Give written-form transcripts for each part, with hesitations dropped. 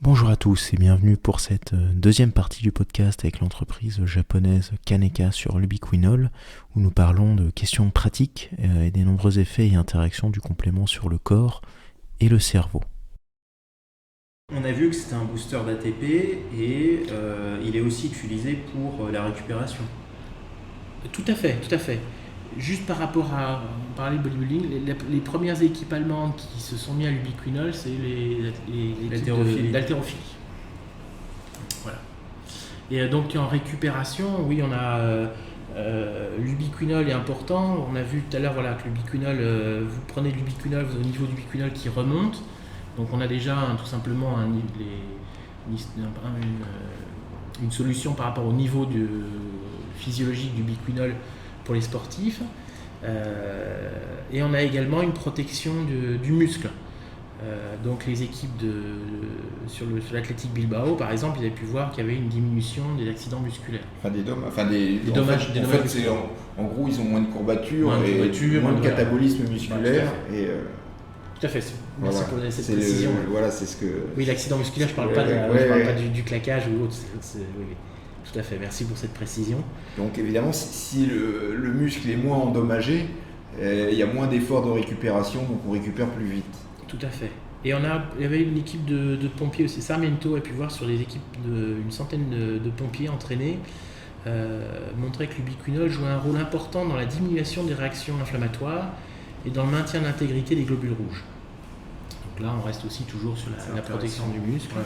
Bonjour à tous et bienvenue pour cette deuxième partie du podcast avec l'entreprise japonaise Kaneka sur l'ubiquinol où nous parlons de questions pratiques et des nombreux effets et interactions du complément sur le corps et le cerveau. On a vu que c'était un booster d'ATP et il est aussi utilisé pour la récupération. Tout à fait. Juste par rapport à parler de bodybuilding, les premières équipes allemandes qui se sont mis à l'ubiquinol, c'est l'haltérophilie. Voilà. Et donc en récupération, oui, on a l'ubiquinol est important. On a vu tout à l'heure que l'ubiquinol, vous prenez de l'ubiquinol, vous avez au niveau du ubiquinol qui remonte. Donc on a déjà tout simplement une solution par rapport au niveau physiologique du ubiquinol pour les sportifs. Et on a également une protection du muscle. Donc les équipes sur l'athlétique Bilbao, par exemple, ils avaient pu voir qu'il y avait une diminution des accidents musculaires. Des dommages. En gros, ils ont moins de courbatures, moins de catabolisme musculaire. Tout à fait. Merci pour cette précision. C'est ce que. Oui, l'accident musculaire, je ne parle pas, pas du claquage ou autre. Oui. Tout à fait, merci pour cette précision. Donc évidemment, si le muscle est moins endommagé, il y a moins d'efforts de récupération, donc on récupère plus vite. Tout à fait. Et il y avait une équipe de pompiers aussi. Sarmiento a pu voir sur les équipes une centaine de pompiers entraînés, montrer que l'ubiquinol jouait un rôle important dans la diminution des réactions inflammatoires et dans le maintien de l'intégrité des globules rouges. Donc là, on reste aussi toujours sur la protection du muscle. Ouais.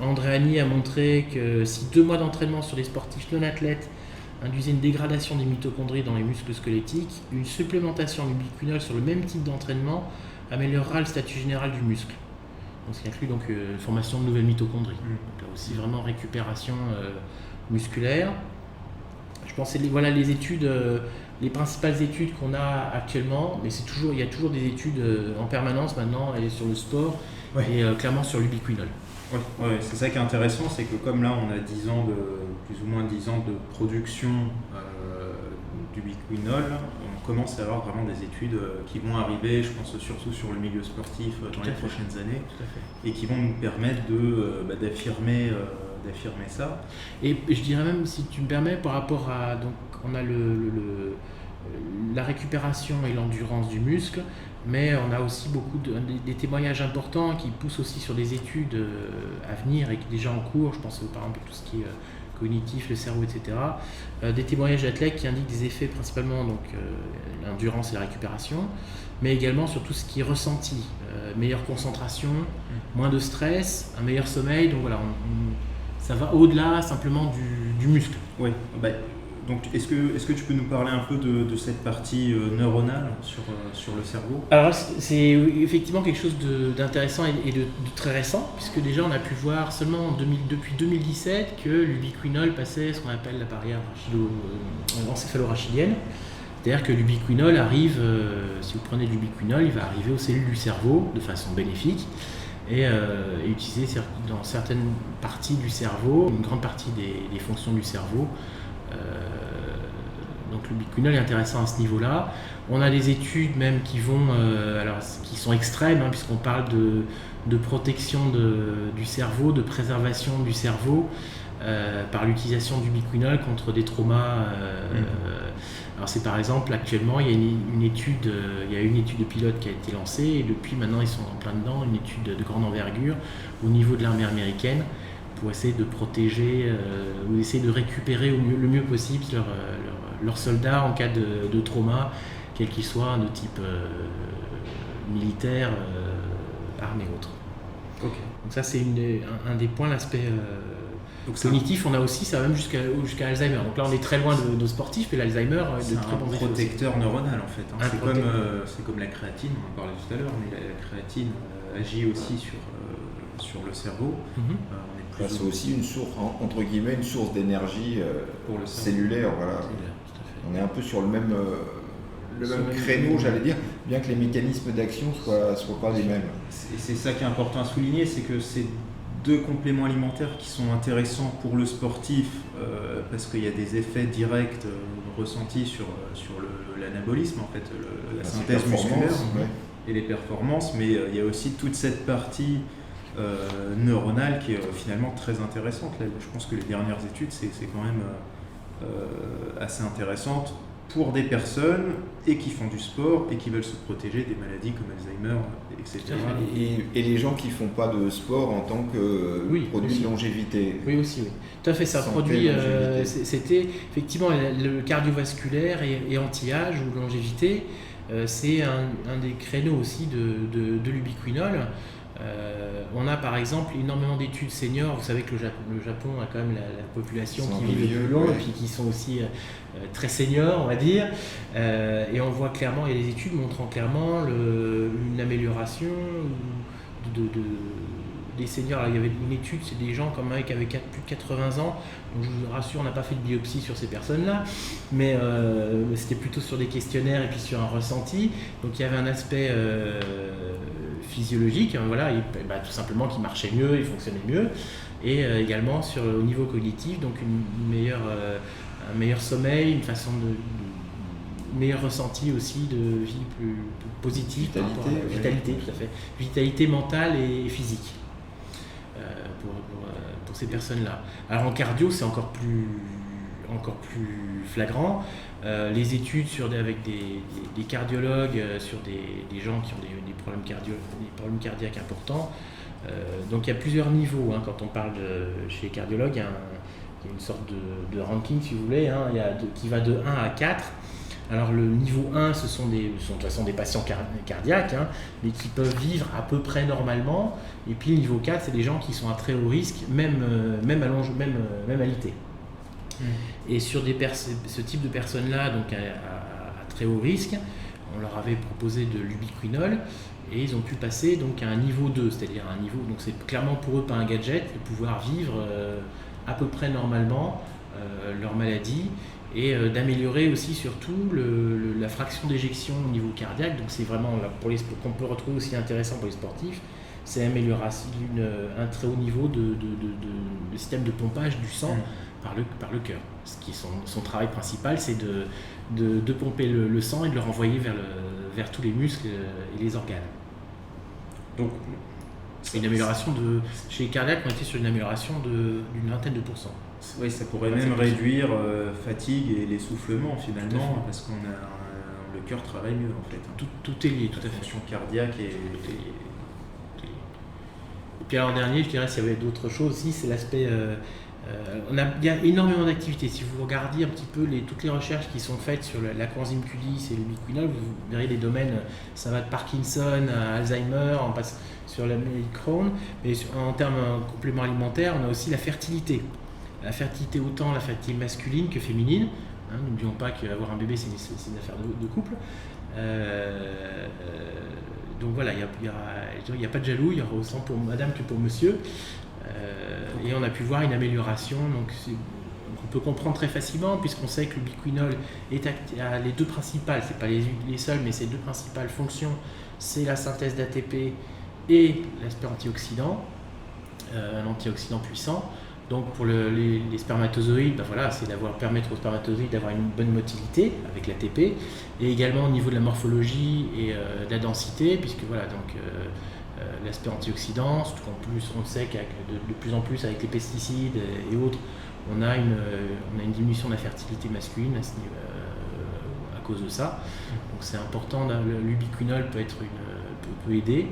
Andréani a montré que si 2 mois d'entraînement sur les sportifs non athlètes induisait une dégradation des mitochondries dans les muscles squelettiques, une supplémentation d'ubiquinol sur le même type d'entraînement améliorera le statut général du muscle. Donc, ce qui inclut formation de nouvelles mitochondries. Donc là aussi vraiment récupération musculaire. Je pense que les études, les principales études qu'on a actuellement, mais il y a toujours des études en permanence maintenant sur le sport et clairement sur l'ubiquinol. Ouais, c'est ça qui est intéressant, c'est que comme là on a plus ou moins 10 ans de production d'ubiquinol, on commence à avoir vraiment des études qui vont arriver, je pense surtout sur le milieu sportif dans les prochaines années, et qui vont nous permettre d'affirmer ça. Et je dirais même, si tu me permets, par rapport à, donc on a la récupération et l'endurance du muscle, mais on a aussi beaucoup des témoignages importants qui poussent aussi sur des études à venir et qui sont déjà en cours. Je pense par exemple à tout ce qui est cognitif, le cerveau, etc. Des témoignages d'athlètes qui indiquent des effets principalement l'endurance et la récupération, mais également sur tout ce qui est ressenti, meilleure concentration, moins de stress, un meilleur sommeil. Donc voilà, ça va au-delà simplement du muscle. Oui. Donc, est-ce que tu peux nous parler un peu de cette partie neuronale sur le cerveau ? Alors, c'est effectivement quelque chose d'intéressant et de très récent, puisque déjà on a pu voir seulement depuis 2017 que l'ubiquinol passait ce qu'on appelle la barrière encéphalo-rachidienne. C'est-à-dire que l'ubiquinol arrive, si vous prenez de l'ubiquinol, il va arriver aux cellules du cerveau de façon bénéfique et utilisé dans certaines parties du cerveau, une grande partie des fonctions du cerveau. Donc l'ubiquinol est intéressant à ce niveau-là. On a des études même qui sont extrêmes, puisqu'on parle de protection du cerveau, de préservation du cerveau par l'utilisation d'ubiquinol contre des traumas. Alors c'est par exemple actuellement il y a une étude de pilote qui a été lancée et depuis maintenant ils sont en plein dedans, une étude de grande envergure au niveau de l'armée américaine pour essayer de protéger ou essayer de récupérer le mieux possible leurs soldats en cas de trauma, quel qu'il soit, de type militaire, armée ou autre. Okay. Donc ça c'est un des points, l'aspect cognitif. On a aussi, ça va même jusqu'à Alzheimer. Donc là on est très loin de nos sportifs, mais l'Alzheimer c'est de très bons effets. Un protecteur neuronal en fait. C'est comme la créatine, on en parlait tout à l'heure, mais la créatine agit aussi sur le cerveau. C'est aussi une source, entre guillemets, une source d'énergie pour le cellulaire. Voilà. On est un peu sur le même créneau, j'allais dire, bien que les mécanismes d'action soient pas les mêmes. C'est ça qui est important à souligner, c'est que c'est 2 compléments alimentaires qui sont intéressants pour le sportif parce qu'il y a des effets directs ressentis sur l'anabolisme, en fait, la synthèse musculaire et les performances, mais il y a aussi toute cette partie neuronale qui est finalement très intéressante. Là, je pense que les dernières études, c'est quand même assez intéressante pour des personnes et qui font du sport et qui veulent se protéger des maladies comme Alzheimer, etc. Et les gens qui ne font pas de sport en tant que produit de longévité. Oui, aussi, oui. Tout à fait, ça produit, c'était effectivement le cardiovasculaire et anti-âge ou longévité, c'est un des créneaux aussi de l'ubiquinol. On a par exemple énormément d'études seniors. Vous savez que le Japon a quand même la population qui vit le plus long et puis qui sont aussi très seniors, on va dire. Et on voit clairement, il y a des études montrant clairement une amélioration des seniors. Alors, il y avait une étude, c'est des gens comme un mec avec plus de 80 ans. Donc, je vous rassure, on n'a pas fait de biopsie sur ces personnes-là, mais c'était plutôt sur des questionnaires et puis sur un ressenti. Donc il y avait un aspect physiologique, voilà, tout simplement qui marchait mieux, il fonctionnait mieux, et également au niveau cognitif, donc un meilleur sommeil, une façon meilleur ressenti aussi de vie plus positive, vitalité, tout à fait, vitalité mentale et physique pour ces personnes-là. Alors en cardio, c'est encore plus flagrant. Les études avec des cardiologues sur des gens qui ont des problèmes cardiaques importants. Donc il y a plusieurs niveaux. Hein, quand on parle chez les cardiologues, il y a une sorte de ranking, si vous voulez, hein, qui va de 1 à 4. Alors le niveau 1, ce sont de toute façon des patients cardiaques, hein, mais qui peuvent vivre à peu près normalement. Et puis le niveau 4, c'est des gens qui sont à très haut risque, même à l'IT. Et sur ce type de personnes-là, donc à très haut risque, on leur avait proposé de l'ubiquinol et ils ont pu passer donc à un niveau 2, c'est-à-dire un niveau, donc c'est clairement pour eux pas un gadget, de pouvoir vivre à peu près normalement leur maladie et d'améliorer aussi surtout la fraction d'éjection au niveau cardiaque. Donc c'est vraiment là, qu'on peut retrouver aussi intéressant pour les sportifs, c'est améliorer un très haut niveau de système de pompage du sang par le cœur. Ce qui est son travail principal, c'est de pomper le sang et de le renvoyer vers tous les muscles et les organes. Donc une amélioration chez les cardiaques, on était sur une amélioration d'une vingtaine de pourcents. Oui, ça pourrait même réduire fatigue et l'essoufflement finalement, parce qu'on le cœur travaille mieux en fait. Tout est lié, tout à fait. La fonction cardiaque est lié. Et puis alors dernier, je dirais s'il y avait d'autres choses aussi, c'est l'aspect. Il y a énormément d'activités. Si vous regardiez un petit peu toutes les recherches qui sont faites sur la coenzyme Q10 et l'ubiquinol, vous verrez les domaines, ça va de Parkinson à Alzheimer, on passe sur la maladie de Crohn, mais en termes compléments alimentaires, on a aussi la fertilité. La fertilité, autant la fertilité masculine que féminine. Hein, n'oublions pas qu'avoir un bébé, c'est une affaire de couple. Donc voilà, il n'y a pas de jaloux, il y aura autant pour madame que pour monsieur. Et on a pu voir une amélioration, donc on peut comprendre très facilement, puisqu'on sait que l'ubiquinol a les deux principales, c'est pas les seules, mais ces deux principales fonctions, c'est la synthèse d'ATP et l'aspect antioxydant, un antioxydant puissant. Donc pour les spermatozoïdes, c'est permettre aux spermatozoïdes d'avoir une bonne motilité avec l'ATP, et également au niveau de la morphologie et de la densité, puisque l'aspect antioxydant, surtout qu'en plus on sait qu'avec de plus en plus avec les pesticides et autres, on a une diminution de la fertilité masculine à cause de ça. Donc c'est important, l'ubiquinol peut aider.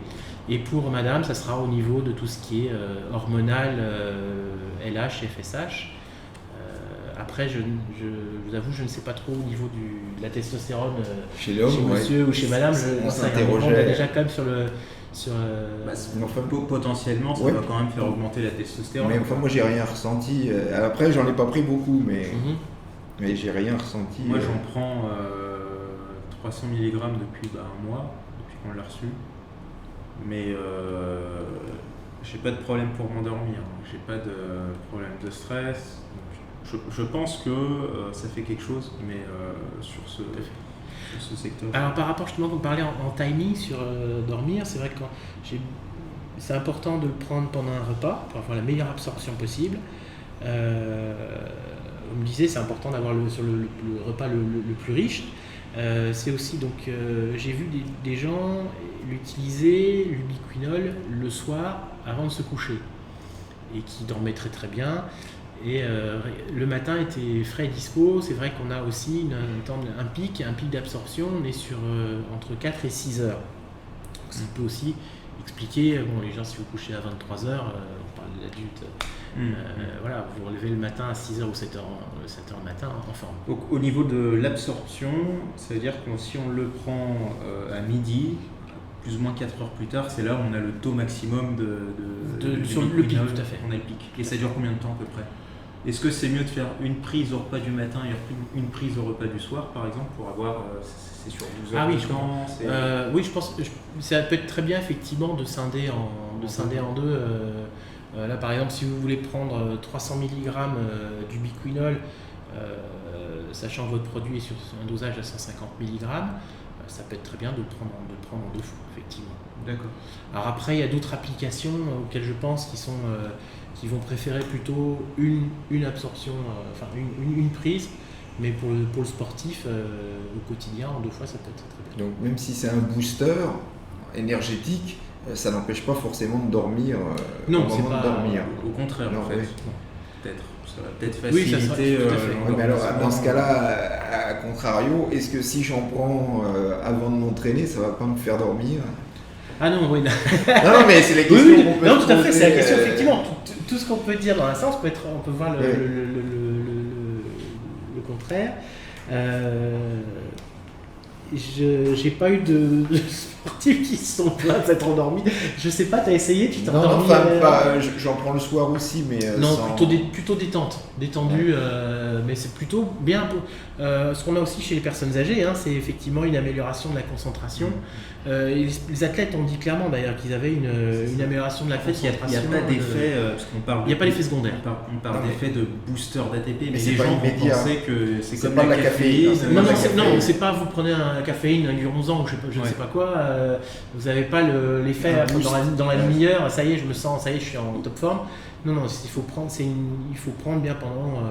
Et pour madame, ça sera au niveau de tout ce qui est hormonal, LH et FSH. Après, je vous avoue, je ne sais pas trop au niveau de la testostérone chez l'homme, chez monsieur ou chez madame. On s'interrogeait déjà quand même potentiellement, ça va quand même faire augmenter la testostérone. Mais moi, j'ai rien ressenti. Après, j'en ai pas pris beaucoup, mais j'ai rien ressenti. Moi, j'en prends 300 mg depuis un mois, depuis qu'on l'a reçu. Mais j'ai pas de problème pour m'endormir, j'ai pas de problème de stress. Donc je pense que ça fait quelque chose, mais sur ce secteur. Alors par rapport justement, vous parlez en timing sur dormir, c'est vrai que c'est important de le prendre pendant un repas pour avoir la meilleure absorption possible. Vous me disiez, c'est important d'avoir sur le repas le plus riche. C'est aussi donc j'ai vu des gens il utilisait l'ubiquinol le soir avant de se coucher et qui dormait très très bien. Et le matin était frais et dispo. C'est vrai qu'on a aussi un pic d'absorption. On est sur entre 4 et 6 heures. Donc, ça peut aussi expliquer, les gens, si vous couchez à 23 heures, on parle de l'adulte, voilà, vous vous relevez le matin à 6 heures ou 7 heures le matin en forme. Donc au niveau de l'absorption, ça veut dire que si on le prend à midi, plus ou moins 4 heures plus tard, c'est là où on a le taux maximum sur le pic, tout à fait. On a le pic. Et ça dure combien de temps à peu près ? Est-ce que c'est mieux de faire une prise au repas du matin et une prise au repas du soir, par exemple, pour avoir, c'est sur 12 heures de temps oui, je pense que ça peut être très bien, effectivement, de scinder en deux. Là, par exemple, si vous voulez prendre 300 mg d'ubiquinol, sachant que votre produit est sur un dosage à 150 mg, ça peut être très bien de le prendre en deux fois, effectivement. D'accord. Alors après, il y a d'autres applications auxquelles je pense qui vont préférer plutôt une absorption, une prise, mais pour le sportif, au quotidien, en deux fois, ça peut être très bien. Donc même si c'est un booster énergétique, ça n'empêche pas forcément de dormir non, au moment de dormir. Au contraire, non, en fait. oui. Peut-être. Ça va peut-être faciliter. Oui, ça sera, tout à fait. Mais alors, dans ce cas-là, à contrario, est-ce que si j'en prends avant de m'entraîner, ça va pas me faire dormir ? Ah non, oui. Non, mais c'est la question qu'on peut non, tout à fait, poser, c'est la question, effectivement. Tout ce qu'on peut dire dans la séance, on peut voir le contraire. J'ai pas eu de sportifs qui se sont plaints d'être endormis. Je sais pas, t'as essayé, tu t'es endormi? J'en prends le soir aussi, mais non, plutôt détendu, mais c'est plutôt bien. Ce qu'on a aussi chez les personnes âgées, c'est effectivement une amélioration de la concentration. Les athlètes ont dit clairement d'ailleurs qu'ils avaient une amélioration de la concentration. Il n'y a pas d'effet, parce qu'on parle. Il n'y a pas d'effet secondaire. On parle d'effet de booster d'ATP, mais les gens vont penser que c'est comme pas la caféine. Non, c'est pas vous prenez un caféine, un guronzan ou je ne sais pas quoi, vous n'avez pas l'effet dans la demi-heure, ça y est, je me sens, ça y est, je suis en top forme. Non, il faut prendre bien pendant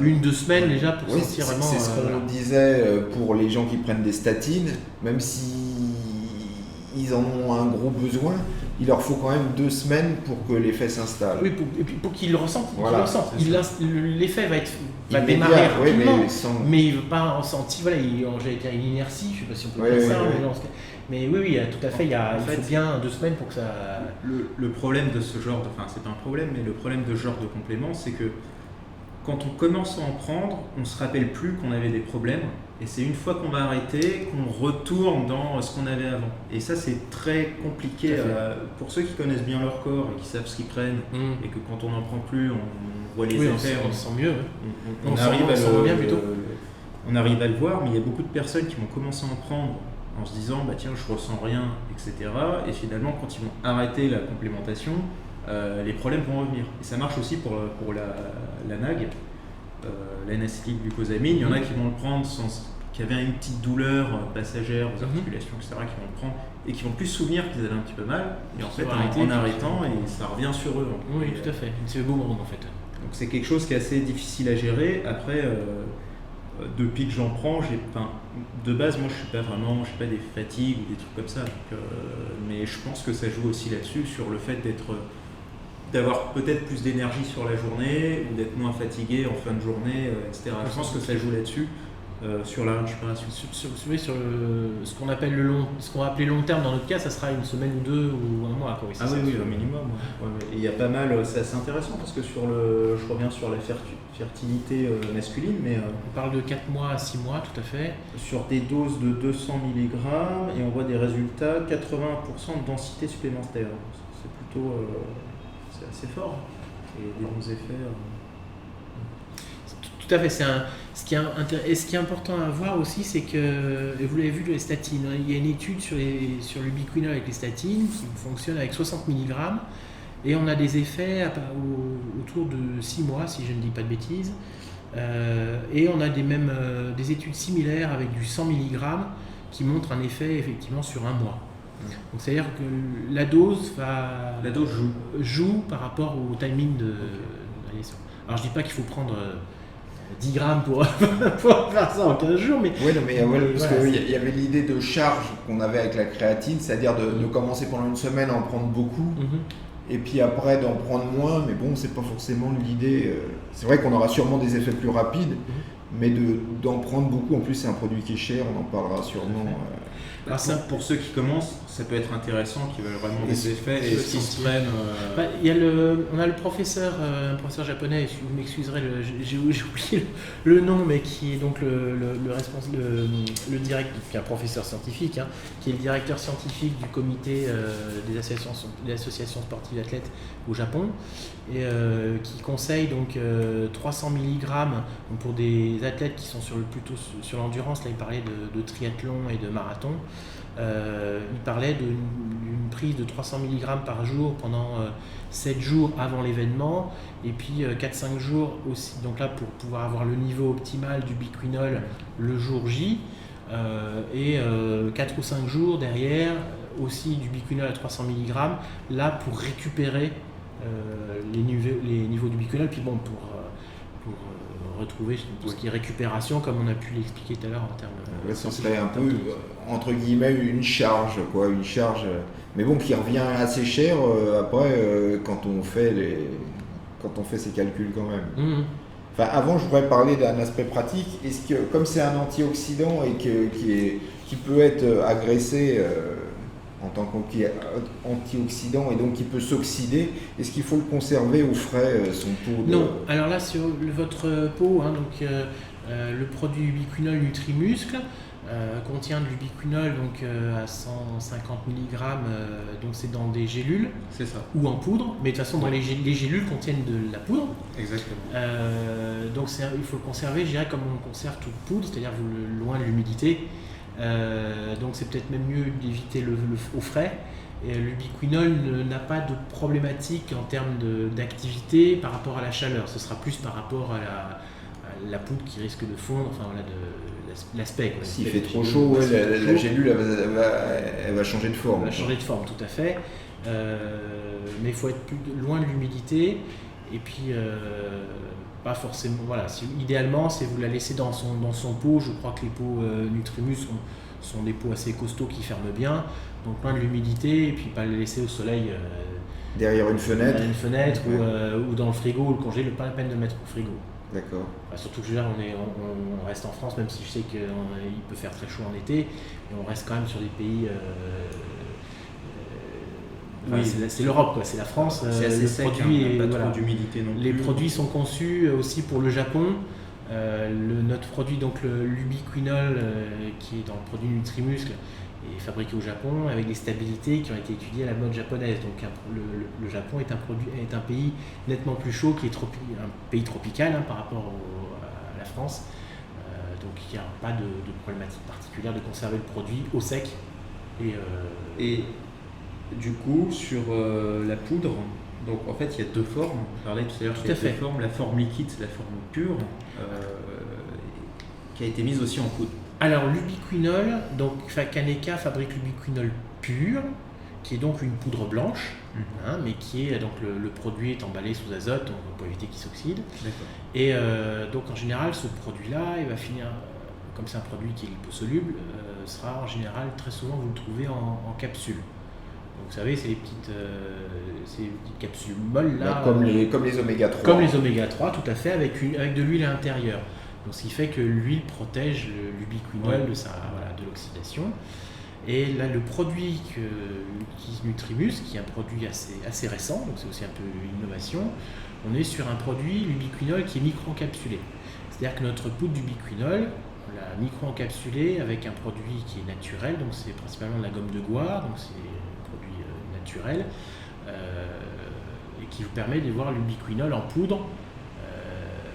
1-2 semaines déjà pour sentir vraiment. C'est ce qu'on disait pour les gens qui prennent des statines, même si ils en ont un gros besoin, il leur faut quand même 2 semaines pour que l'effet s'installe. Oui, et puis pour qu'ils le ressentent. Voilà, l'effet va démarrer rapidement, mais il ne veut pas ressentir. Voilà, j'allais dire une inertie, je ne sais pas si on peut dire ça, mais oui, tout à fait, il faut bien 2 semaines pour que ça. Le problème de ce genre, c'est pas un problème, mais le problème de ce genre de complément, c'est que quand on commence à en prendre, on ne se rappelle plus qu'on avait des problèmes. Et c'est une fois qu'on va arrêter qu'on retourne dans ce qu'on avait avant. Et ça, c'est très compliqué pour ceux qui connaissent bien leur corps et qui savent ce qu'ils prennent. Et que quand on n'en prend plus, on voit les effets. On se sent mieux. On arrive à le voir, mais il y a beaucoup de personnes qui vont commencer à en prendre en se disant tiens, je ressens rien, etc. Et finalement, quand ils vont arrêter la complémentation, les problèmes vont revenir. Et ça marche aussi pour la NAG. L'N-acétylglucosamine, il y en a qui vont le prendre qui avaient une petite douleur passagère aux articulations, etc., qui vont le prendre et qui vont plus se souvenir qu'ils avaient un petit peu mal, et en fait en arrêtant, et ça revient sur eux. Oui, tout à fait, c'est le boomerang en fait. Donc c'est quelque chose qui est assez difficile à gérer. Après, depuis que j'en prends, de base, moi je suis pas des fatigues ou des trucs comme ça, donc, mais je pense que ça joue aussi là-dessus, sur le fait d'avoir peut-être plus d'énergie sur la journée ou d'être moins fatigué en fin de journée, etc. Je pense que ça joue là-dessus, sur la récupération. Sur ce qu'on appelle ce qu'on va appeler long terme dans notre cas, ça sera une semaine ou 2 ou 1 mois. Oui, au minimum. Et il y a pas mal, c'est assez intéressant parce que je reviens sur la fertilité masculine, mais on parle de 4 mois à 6 mois, tout à fait. Sur des doses de 200 mg, et on voit des résultats, 80% de densité supplémentaire. C'est plutôt... c'est assez fort, et des bons effets. Tout à fait. Ce qui est important à voir aussi, c'est que, et vous l'avez vu, les statines, il y a une étude sur l'ubiquinol avec les statines qui fonctionne avec 60 mg, et on a des effets autour de 6 mois, si je ne dis pas de bêtises, et on a des études similaires avec du 100 mg qui montrent un effet effectivement sur 1 mois. Donc c'est-à-dire que la dose joue par rapport au timing de l'aliation. Alors je dis pas qu'il faut prendre 10 grammes pour faire ça en 15 jours. Mais, parce qu'il y avait l'idée de charge qu'on avait avec la créatine, c'est-à-dire de commencer pendant une semaine à en prendre beaucoup. Et puis après d'en prendre moins, mais bon, c'est pas forcément l'idée. C'est vrai qu'on aura sûrement des effets plus rapides, mais d'en prendre beaucoup. En plus, c'est un produit qui est cher, on en parlera sûrement. Alors pour ceux qui commencent, ça peut être intéressant, qui veulent vraiment des effets et qui se prennent. On a le professeur, un professeur japonais, vous m'excuserez, j'ai oublié le nom, mais qui est donc le responsable, le directeur, qui est un professeur scientifique, qui est le directeur scientifique du comité des associations sportives d'athlètes au Japon, et qui conseille donc 300 mg pour des athlètes qui sont plutôt sur l'endurance. Là, il parlait de triathlon et de marathon. Il parlait d'une prise de 300 mg par jour pendant 7 jours avant l'événement, et puis 4-5 jours aussi, donc là pour pouvoir avoir le niveau optimal du biquinol le jour J, et 4 ou 5 jours derrière aussi du biquinol à 300 mg, là pour récupérer les niveaux du biquinol, puis bon, pour retrouver tout ce qui est récupération, comme on a pu l'expliquer tout à l'heure en termes. Ça serait un peu entre guillemets une charge, mais bon, qui revient assez cher après quand on fait ces calculs quand même. Enfin, avant, je voudrais parler d'un aspect pratique. Est-ce que, comme c'est un antioxydant et qui peut être agressé en tant qu'antioxydant et donc qui peut s'oxyder, est-ce qu'il faut le conserver au frais, son taux de... Non, alors là sur votre pot, le produit ubiquinol Nutrimuscle contient de l'ubiquinol à 150 mg, donc c'est dans des gélules, c'est ça, ou en poudre, mais de toute façon les gélules contiennent de la poudre. Exactement. Donc il faut le conserver, je dirais, comme on conserve toute poudre, c'est-à-dire loin de l'humidité. Donc c'est peut-être même mieux d'éviter le au frais. L'ubiquinol n'a pas de problématique en termes d'activité par rapport à la chaleur, ce sera plus par rapport à la poudre qui risque de fondre, enfin voilà, de l'aspect. S'il fait trop chaud, la gélule elle va changer de forme. Elle va changer de forme, tout à fait. Mais il faut être loin de l'humidité, et puis pas forcément. Voilà, idéalement, c'est vous la laisser dans son pot. Je crois que les pots Nutrimus sont des pots assez costauds qui ferment bien, donc loin de l'humidité, et puis pas les laisser au soleil. Derrière une fenêtre. Ou dans le frigo, le congé, pas la peine de le mettre au frigo. D'accord. Enfin, surtout que on reste en France, même si je sais qu'il peut faire très chaud en été, mais on reste quand même sur des pays. Oui, c'est l'Europe, quoi. C'est la France. C'est assez sec, pas trop d'humidité non plus. Les produits sont conçus aussi pour le Japon. Notre produit, donc l'ubiquinol, qui est dans le produit Nutrimuscle, est fabriqué au Japon avec des stabilités qui ont été étudiées à la mode japonaise. Donc le Japon est un pays nettement plus chaud, qui est un pays tropical par rapport à la France. Donc il n'y a pas de problématique particulière de conserver le produit au sec. Et du coup, sur la poudre, donc en fait il y a deux formes. On parlait tout à l'heure qu'il y a deux formes. La forme liquide, c'est la forme pure, qui a été mise aussi en poudre. Alors l'ubiquinol, donc Kaneka fabrique l'ubiquinol pur, qui est donc une poudre blanche, mais qui est donc le produit est emballé sous azote pour éviter qu'il s'oxyde. D'accord. Et donc en général, ce produit-là, il va finir, comme c'est un produit qui est liposoluble, sera en général très souvent vous le trouvez en capsule. Donc vous savez, c'est les petites capsules molles là. Comme les oméga 3. Comme les oméga 3, tout à fait, avec de l'huile à l'intérieur. Donc, ce qui fait que l'huile protège l'ubiquinol de l'oxydation. Et là, le produit qu'utilise Nutrimus, qui est un produit assez récent, donc c'est aussi un peu une innovation, on est sur un produit, l'ubiquinol, qui est micro-encapsulé. C'est-à-dire que notre poudre d'ubiquinol, on l'a micro-encapsulée avec un produit qui est naturel, donc c'est principalement de la gomme de goire, donc c'est un produit naturel, et qui vous permet de voir l'ubiquinol en poudre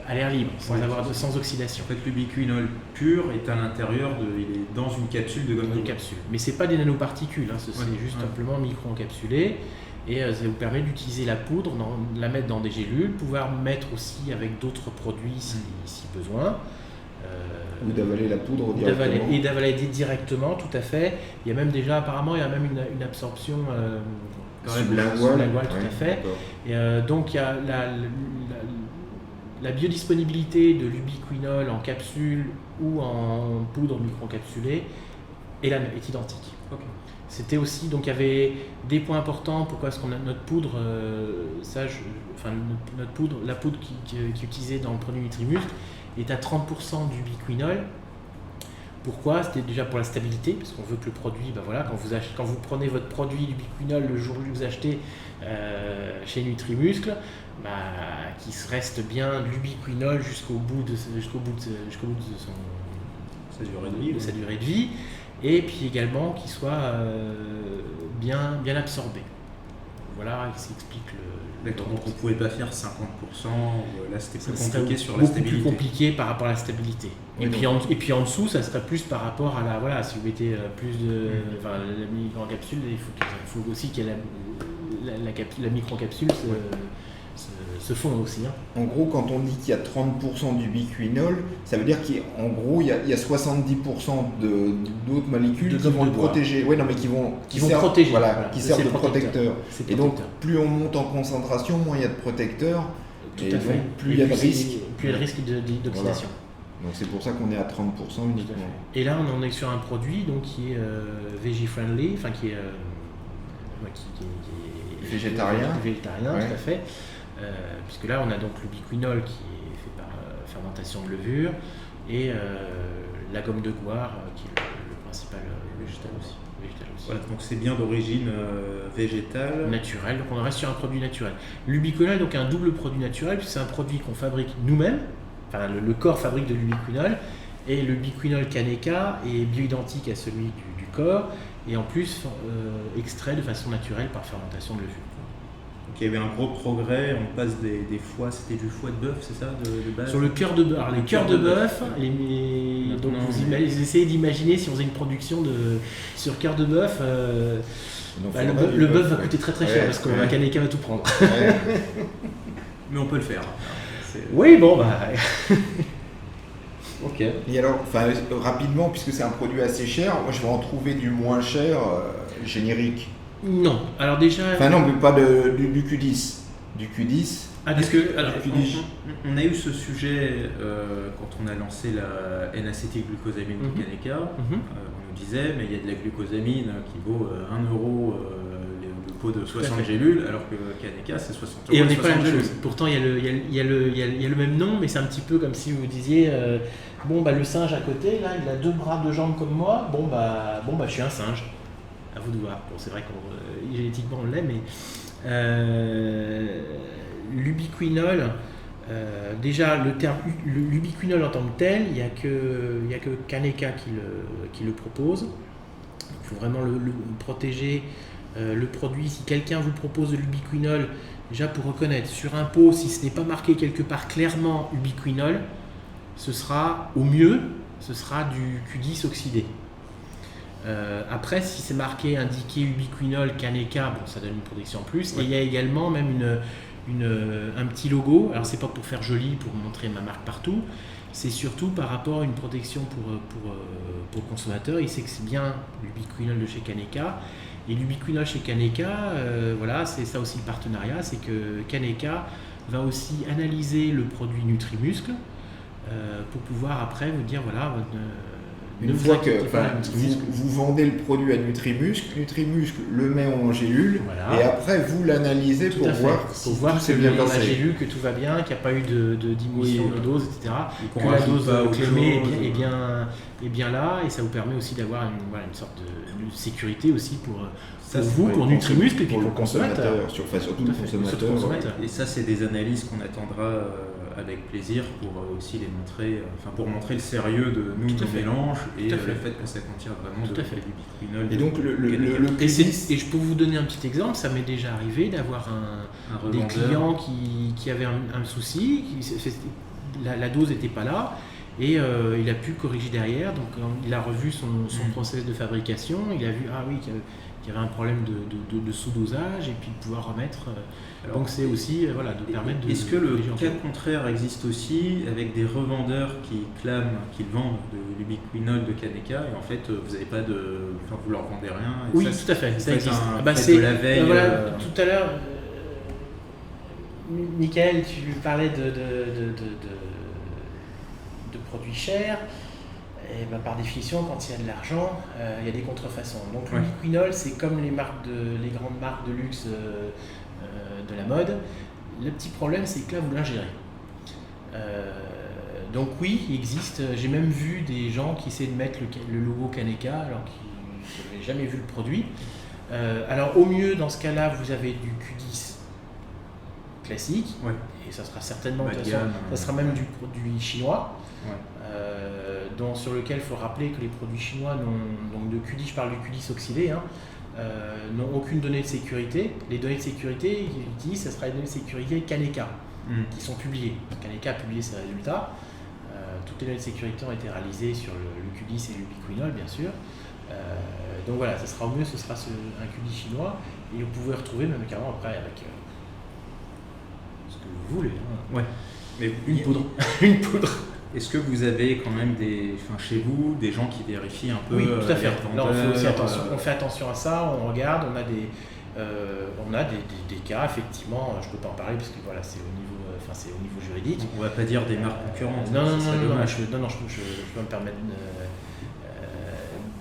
à l'air libre, sans oxydation. En fait, l'ubiquinol pur est à l'intérieur, il est dans une capsule de gomme de goire. Mais ce n'est pas des nanoparticules, c'est juste simplement micro-encapsulé. Et ça vous permet d'utiliser la poudre, la mettre dans des gélules, pouvoir mettre aussi avec d'autres produits si besoin. Ou d'avaler la poudre directement. Et d'avaler directement, tout à fait. Il y a même déjà, apparemment, il y a même une absorption sublinguale, tout à fait. Et donc, il y a la biodisponibilité de l'ubiquinol en capsule ou en poudre microencapsulée est identique. Okay. C'était aussi, donc il y avait des points importants. Pourquoi est-ce qu'on a notre poudre, notre poudre, la poudre qui est utilisée dans le produit Nutrimuscle est à 30% d'ubiquinol. Pourquoi? C'était déjà pour la stabilité, parce qu'on veut que le produit, quand vous prenez votre produit d'ubiquinol le jour où vous achetez chez Nutrimuscle, qu'il reste bien de l'ubiquinol jusqu'au bout de sa durée de vie, et puis également qu'il soit bien absorbé. Voilà ce qui explique donc on ne pouvait pas faire 50%, là c'était plus compliqué sur la stabilité. Beaucoup plus compliqué par rapport à la stabilité. Oui, et puis en dessous, ça serait plus par rapport à si vous mettez plus de la micro-encapsule, il faut aussi qu'il y ait la micro-encapsule se fond aussi. En gros, quand on dit qu'il y a 30% d'ubiquinol, ça veut dire qu'en gros, il y a 70% d'autres molécules qui vont le protéger. Oui, non, mais qui servent, protéger. Qui servent de protecteur. Et donc, plus on monte en concentration, moins il y a de protecteurs. Tout à fait. Plus il y a de risque. Plus il y a de risque d'oxydation. Voilà. Donc c'est pour ça qu'on est à 30% uniquement. Et là, on est sur un produit qui est veggie-friendly, qui est végétarien. Végétarien, ouais. Tout à fait. Puisque là, on a donc l'ubiquinol qui est fait par fermentation de levure et la gomme de guar qui est le principal végétal aussi. Voilà, donc c'est bien d'origine végétale. Naturelle, donc on reste sur un produit naturel. L'ubiquinol est donc un double produit naturel, puisque c'est un produit qu'on fabrique nous-mêmes, le corps fabrique de l'ubiquinol, et l'ubiquinol Kaneka est bioidentique à celui du corps, et en plus extrait de façon naturelle par fermentation de levure. Donc il y avait un gros progrès, on passe des foies, c'était du foie de bœuf, c'est ça de base? Sur le cœur de bœuf. Alors les cœurs de bœuf, donc vous essayez d'imaginer si on faisait une production sur cœur de bœuf, le bœuf va coûter très cher parce que Kaneka va tout prendre. Mais on peut le faire. Oui, Ok. Et alors, rapidement, puisque c'est un produit assez cher, moi je vais en trouver du moins cher générique. Non, alors déjà... non, mais pas du Q10. Du Q10. Parce que, on a eu ce sujet quand on a lancé la N-acétylglucosamine de Kaneka. On nous disait, mais il y a de la glucosamine qui vaut 1 euro le pot de 60 gélules, alors que Kaneka c'est 60 euros. Et on n'est pas la même chose. Pourtant, il y a le même nom, mais c'est un petit peu comme si vous disiez le singe à côté, là, il a 2 bras, 2 jambes comme moi, je suis un singe. À vous de voir. Bon, c'est vrai qu'on génétiquement on l'est, mais l'ubiquinol, déjà le terme l'ubiquinol en tant que tel, il n'y a que Kaneka qui le propose. Il faut vraiment le protéger le produit. Si quelqu'un vous propose de l'ubiquinol, déjà pour reconnaître sur un pot, si ce n'est pas marqué quelque part clairement ubiquinol, ce sera au mieux, ce sera du Q10 oxydé. Après, si c'est marqué, indiqué ubiquinol Kaneka, ça donne une protection en plus. Ouais. Et il y a également même un petit logo. Alors c'est pas pour faire joli, pour montrer ma marque partout. C'est surtout par rapport à une protection pour le consommateur. Il sait que c'est bien l'ubiquinol de chez Kaneka. Et l'ubiquinol chez Kaneka, c'est ça aussi le partenariat, c'est que Kaneka va aussi analyser le produit Nutrimuscle pour pouvoir après vous dire une fois que vous vendez le produit à Nutrimuscle, Nutrimuscle le met en gélule et après vous l'analysez pour voir si c'est bien dans la gélule, que tout va bien, qu'il n'y a pas eu de diminution de dose, etc. Que la dose clémée est bien là, et ça vous permet aussi d'avoir une sorte de sécurité aussi pour vous, pour Nutrimuscle et puis pour le consommateur. Surtout le consommateur. Et ça, c'est des analyses qu'on attendra avec plaisir pour aussi les montrer, pour montrer le sérieux de nos mélanges et le fait que ça contient vraiment de l'ubiquinol. Et donc et je peux vous donner un petit exemple. Ça m'est déjà arrivé d'avoir des clients qui avaient un souci, la dose n'était pas là. Et il a pu corriger derrière, donc il a revu son process de fabrication, il a vu qu'il y avait un problème de sous-dosage, et puis de pouvoir remettre. Donc c'est aussi de permettre de... Est-ce que le cas contraire existe aussi avec des revendeurs qui clament qu'ils vendent de l'ubiquinol de Kaneka et en fait vous n'avez pas vous leur vendez rien? Oui, tout à fait, ça existe. De la veille. Tout à l'heure, Michael, tu parlais de produits chers. Et ben, par définition, quand il y a de l'argent, il y a des contrefaçons. Donc l'ubiquinol, c'est comme les grandes marques de luxe de la mode. Le petit problème, c'est que là, vous l'ingérez. Donc oui, il existe. J'ai même vu des gens qui essaient de mettre le logo Kaneka alors qu'ils n'avaient jamais vu le produit. Alors au mieux, dans ce cas-là, vous avez du Q10 classique, et ça sera certainement, ça sera même du produit chinois, sur lequel il faut rappeler que les produits chinois donc de Q10, je parle du Q10 oxydé, n'ont aucune donnée de sécurité. Les données de sécurité qu'ils utilisent, ça sera les données de sécurité Kaneka qui sont publiées. Kaneka a publié ses résultats. Toutes les données de sécurité ont été réalisées sur le Q10 et l'ubiquinol, bien sûr. Donc voilà, ce sera au mieux, ce sera un Q10 chinois, et vous pouvez retrouver même carrément après avec ce que vous voulez. Mais une poudre. Une poudre. Est-ce que vous avez quand même chez vous des gens qui vérifient un peu? Oui, tout à fait. Là, on fait aussi attention. On fait attention à ça, on regarde, on a des cas, effectivement, je ne peux pas en parler parce que voilà, c'est au niveau juridique. Donc, on ne va pas dire des marques concurrentes. Non, je peux me permettre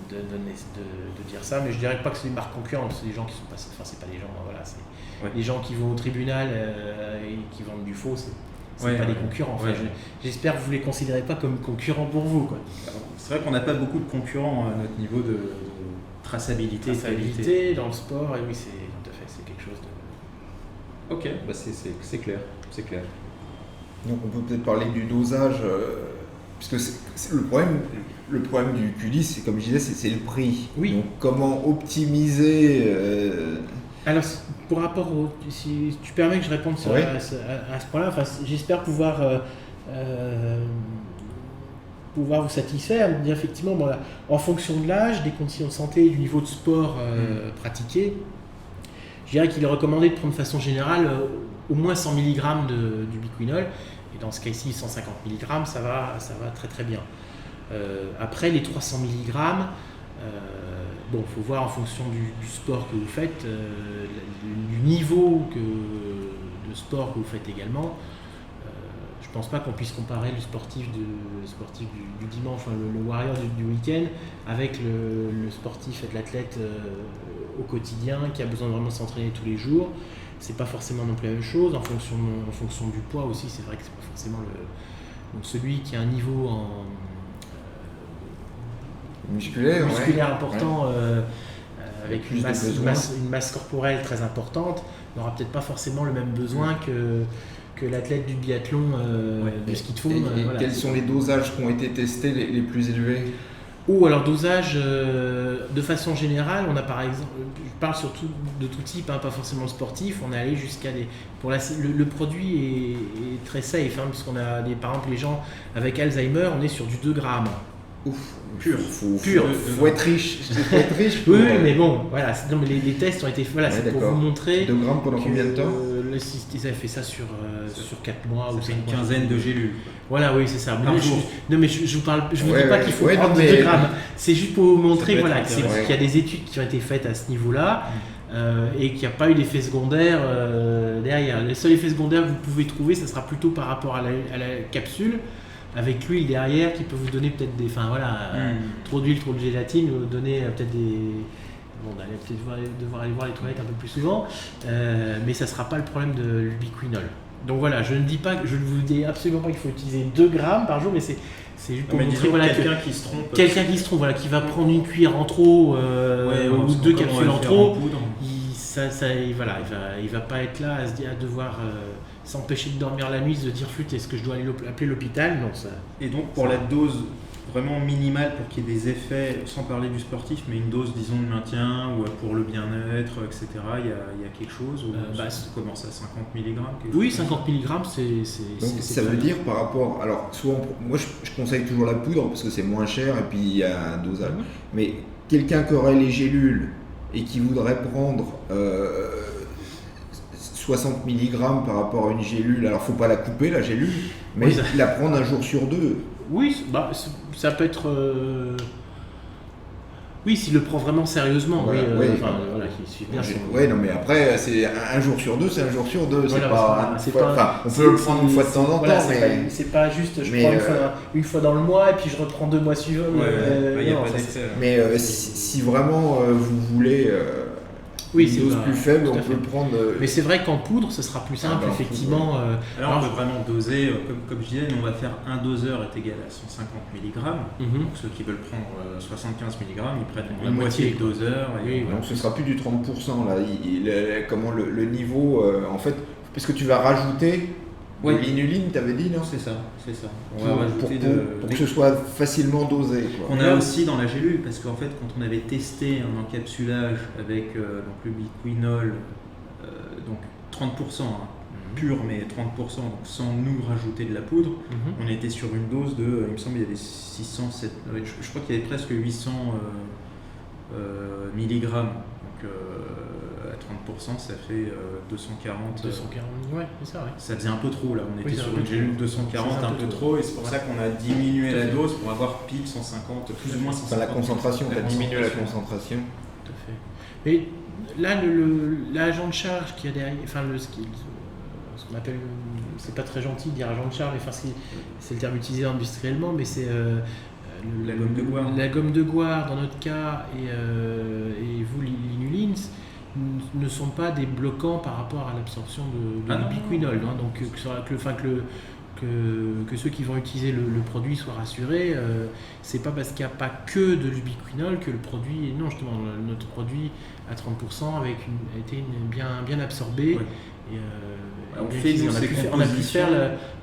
de dire ça, mais je dirais pas que c'est des marques concurrentes, c'est des gens qui sont pas, c'est pas des gens, voilà, c'est des gens qui vont au tribunal et qui vendent du faux, c'est pas des concurrents. Enfin, j'espère que vous les considérez pas comme concurrents pour vous, quoi. C'est vrai qu'on n'a pas beaucoup de concurrents à notre niveau de traçabilité dans le sport, et oui, c'est tout à fait, c'est quelque chose de. Ok, bah c'est clair, c'est clair. Donc on peut peut-être parler du dosage, puisque c'est le problème du Q10, c'est comme je disais, c'est le prix. Oui. Donc comment optimiser Alors, pour rapport si tu permets que je réponde à ce point-là, j'espère pouvoir vous satisfaire. Dire effectivement, en fonction de l'âge, des conditions de santé et du niveau de sport pratiqué, je dirais qu'il est recommandé de prendre de façon générale au moins 100 mg d'ubiquinol, et dans ce cas-ci 150 mg, ça va très très bien. Après les 300 mg, il faut voir en fonction du sport que vous faites, du niveau de sport que vous faites également. Je ne pense pas qu'on puisse comparer le sportif du dimanche, le warrior du week-end, avec le sportif et l'athlète au quotidien qui a besoin de vraiment s'entraîner tous les jours. C'est pas forcément non plus la même chose. En fonction du poids aussi, c'est vrai que c'est pas forcément donc celui qui a un niveau musculaire important, avec une masse corporelle très importante, n'aura peut-être pas forcément le même besoin que l'athlète du biathlon, du ski de fond. Quels sont les dosages qui ont été testés les plus élevés? Alors dosage, de façon générale, on a par exemple, je parle surtout de tout type, pas forcément le sportif, on est allé jusqu'à le produit est très safe, puisqu'on a par exemple les gens avec Alzheimer, on est sur du 2 grammes. Ouf, pur. Faut être riche. Oui, mais bon, voilà. Mais les tests ont été faits. C'est pour vous montrer. 2 grammes pendant combien de temps? Ils avaient fait ça sur 4 mois ou 5 mois. Une quinzaine de gélules. Voilà, oui, c'est ça. Par jour. Je vous parle. Je vous dis pas qu'il faut prendre 2 grammes. C'est juste pour vous montrer, qu'il y a des études qui ont été faites à ce niveau-là. Et qu'il n'y a pas eu d'effet secondaire derrière. Le seul effet secondaire que vous pouvez trouver, ça sera plutôt par rapport à la capsule, avec l'huile derrière qui peut vous donner peut-être trop d'huile, trop de gélatine, vous donner peut-être des. Bon, on allait peut-être devoir aller voir les toilettes un peu plus souvent, mais ça ne sera pas le problème de l'ubiquinol. Donc voilà, je ne vous dis absolument pas qu'il faut utiliser 2 grammes par jour, mais c'est juste pour montrer quelqu'un qui se trompe. Quelqu'un qui se trompe, qui va prendre une cuillère en trop ou 2 capsules en trop, il va pas être là à devoir s'empêcher de dormir la nuit, se dire flûte, est-ce que je dois aller appeler l'hôpital? Non, ça. Et donc pour la dose vraiment minimale, pour qu'il y ait des effets, sans parler du sportif, mais une dose disons de maintien ou pour le bien-être, etc., il y a quelque chose ça commence à 50 mg? Oui, 50 mg, donc ça veut dire par rapport. Alors souvent, moi je conseille toujours la poudre parce que c'est moins cher et puis il y a un dosage. Mais quelqu'un qui aurait les gélules et qui voudrait prendre 60 mg par rapport à une gélule, alors faut pas la couper la gélule, mais la prendre un jour sur 2. Oui, ça peut être. Oui, s'il le prend vraiment sérieusement, voilà, qu'il suit bien. Oui, non, mais après, c'est un jour sur deux, c'est un jour sur deux. Voilà, on peut le prendre une fois de temps en temps, mais c'est pas juste je prends une fois dans le mois et puis je reprends 2 mois suivants. Mais si vraiment vous voulez une dose plus faible, on peut le prendre. Mais c'est vrai qu'en poudre, ce sera plus simple, effectivement. Alors on peut vraiment doser, comme je disais, on va faire un doseur est égal à 150 mg. Donc ceux qui veulent prendre 75 mg, ils prennent la moitié du doseur. Donc ce sera plus du 30% là. Le niveau, en fait, parce que tu vas rajouter de l'inuline, tu avais dit, non? C'est ça. On va rajouter pour que ce soit facilement dosé. On a aussi dans la gélule, parce qu'en fait, quand on avait testé un encapsulage avec le biquinol, donc 30%, pur, mais 30%, donc sans nous rajouter de la poudre, on était sur une dose de, il me semble, il y avait 607, je crois qu'il y avait presque 800 mg. Donc à 30%, ça fait 240. 240, ouais, c'est ça, ouais. Ça faisait un peu trop là, on était sur une gélule 240, un peu trop, et c'est pour ça qu'on a diminué la dose pour avoir pile 150, plus ou moins 150. La concentration, tu as diminué la concentration. Tout à fait. Mais là, l'agent de charge qui a derrière, enfin ce qu'on appelle, c'est pas très gentil de dire agent de charge, mais c'est le terme utilisé industriellement, mais c'est la gomme de Goire. La gomme de Goire dans notre cas et vous l'inuline ne sont pas des bloquants par rapport à l'absorption de l'ubiquinol. Donc que ceux qui vont utiliser le produit soient rassurés. C'est pas parce qu'il n'y a pas que de l'ubiquinol que le produit. Non, justement, notre produit à 30% a été bien absorbé. Oui. Et, on a pu faire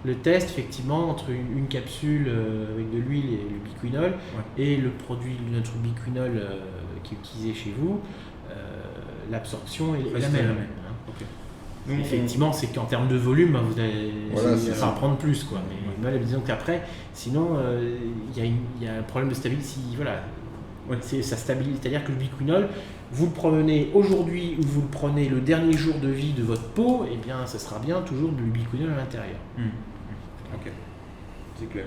le test effectivement entre une capsule avec de l'huile et l'ubiquinol et le produit, notre ubiquinol qui est utilisé chez vous. L'absorption est la même. Okay. Donc, effectivement, c'est qu'en termes de volume, ça va prendre plus. Mais disons qu'après, sinon, il y a un problème de stabilité. Ça stabilise. C'est-à-dire que le biquinol, vous le prenez aujourd'hui ou vous le prenez le dernier jour de vie de votre peau, eh bien, ça sera bien toujours de l'ubiquinol à l'intérieur. Ok, c'est clair.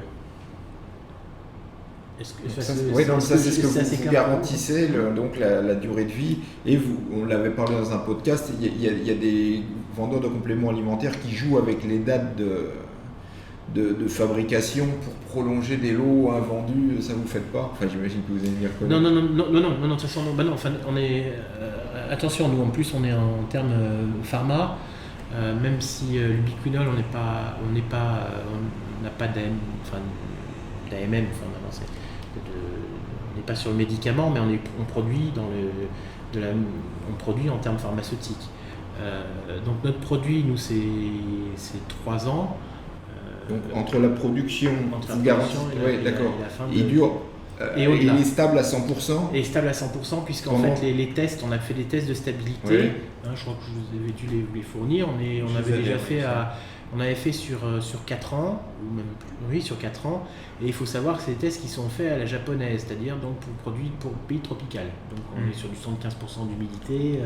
C'est ce que vous garantissez, donc la durée de vie. Et on l'avait parlé dans un podcast, il y a des vendeurs de compléments alimentaires qui jouent avec les dates de fabrication pour prolonger des lots invendus. Ça vous faites pas? Enfin, j'imagine que vous allez dire quoi. Non, de toute façon, on est attention, nous en plus on est en termes pharma, même si l'ubiquinol on n'a pas d'AMM, on n'est pas sur le médicament, mais on produit on produit en termes pharmaceutiques. Donc notre produit, nous, c'est 3 ans. Donc entre la production, et la fin il dure. Et au-delà. Il est stable à 100%. Et stable à 100%, puisqu'en fait les tests, on a fait des tests de stabilité. Je crois que je vous avais dû les fournir. On avait fait sur 4 ans, ou même plus, sur 4 ans, et il faut savoir que c'est des tests qui sont faits à la japonaise, c'est-à-dire donc pour pays tropical. Donc on est sur du 75% d'humidité,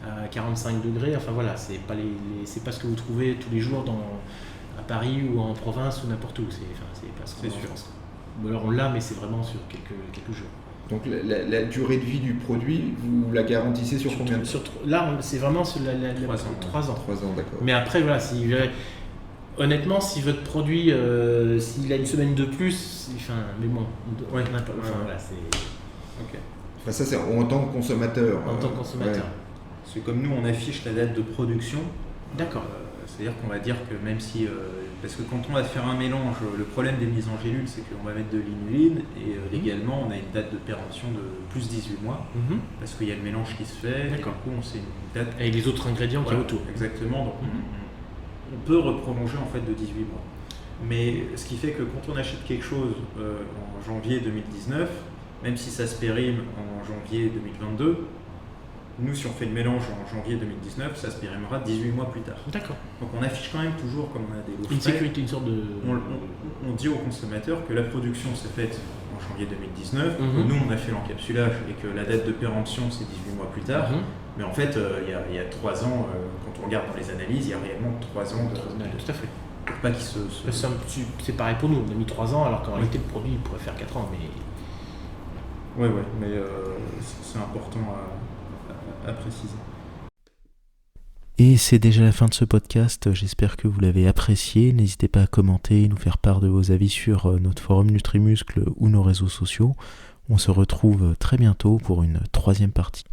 à 45 degrés, enfin voilà, c'est pas ce que vous trouvez tous les jours à Paris ou en province ou n'importe où, c'est pas ce qu'on a en France. Ou alors on l'a, mais c'est vraiment sur quelques jours. Donc la durée de vie du produit, vous la garantissez sur combien de temps? Là, c'est vraiment sur 3 ans. 3 ans, d'accord. Mais après, voilà, honnêtement, si votre produit, s'il a une semaine de plus, mais bon, voilà, c'est... Ok. Enfin, ça, c'est en tant que consommateur. En tant que consommateur. C'est comme nous, on affiche la date de production. D'accord. C'est-à-dire qu'on va dire que même si... parce que quand on va faire un mélange, le problème des mises en gélule, c'est qu'on va mettre de l'inuline et légalement, on a une date de péremption de plus 18 mois parce qu'il y a le mélange qui se fait. D'accord. Et du coup, on sait une date... Et les autres ingrédients qui y a autour. Exactement. Donc, on peut reprolonger en fait de 18 mois. Mais ce qui fait que quand on achète quelque chose en janvier 2019, même si ça se périme en janvier 2022, nous, si on fait le mélange en janvier 2019, ça se périmera 18 mois plus tard. D'accord. Donc on affiche quand même toujours, comme on a des lots une sécurité, une sorte de... On dit aux consommateurs que la production s'est faite en janvier 2019, nous on a fait l'encapsulage et que la date de péremption c'est 18 mois plus tard. Mais en fait, il y a 3 ans, quand on regarde dans les analyses, il y a réellement 3 ans de... Tout à fait. Pas qu'il C'est pareil pour nous, on a mis 3 ans alors qu'en réalité le produit il pourrait faire 4 ans. Mais... Ouais, mais c'est important à préciser. Et c'est déjà la fin de ce podcast, j'espère que vous l'avez apprécié. N'hésitez pas à commenter et nous faire part de vos avis sur notre forum Nutrimuscle ou nos réseaux sociaux. On se retrouve très bientôt pour une 3e partie.